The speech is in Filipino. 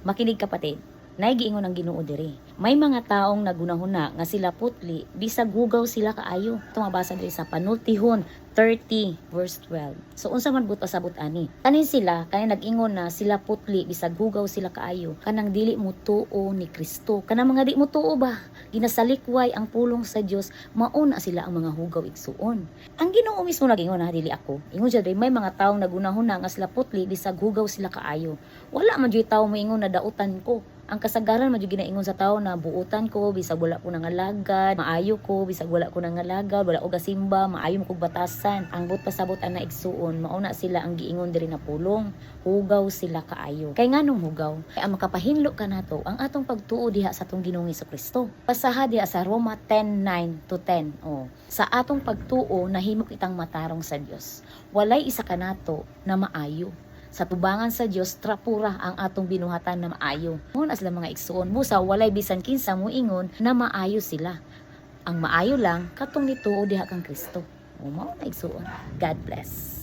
Makinig kapatid, naigiingon ang Ginoo diri. May mga taong nagunahuna nga sila putli bisag hugaw sila kaayo. Ito mabasa diri sa Panultihon 30 verse 12. So unsa man but pasabot ani? Kanin sila kay nag-ingon na sila putli bisag hugaw sila kaayo. Kanang dili mo tuo ni Kristo. Kanang mga di mo tuo ba? Ginasalikway ang pulong sa Dios, mauna sila ang mga hugaw igsuon. Ang Ginoo mismo nag-ingon na dili ako. Ingon siya diri may mga taong nagunahuna nga sila putli bisag hugaw sila kaayo. Wala man jud tawo moingon na dautan ko. Ang kasagaran man jud ginaingon sa tawo na buutan ko bisag wala ko nangalagad, maayo ko bisag wala ko nangalagad, wala ko gasimba, maayo mo kog batasan. Ang but pasabot ana igsuon, mauna sila ang giingon diri na pulong, hugaw sila kaayo. Kay nganong hugaw? Kay ang makapahinlo kanato ang atong pagtuo diha sa atong Ginoong Hesukristo. Pasaha diha sa Roma 10:9 to 10. Sa atong pagtuo nahimo kitang matarong sa Dios. Walay isa kanato na maayo. Sa tubangan sa Dios trapura ang atong binuhatan na maayo. Ngon sila mga igsuon, busa walay bisan kinsa moingon na maayo sila. Ang maayo lang katong nituo diha kang Kristo. Mao na igsuon. God bless.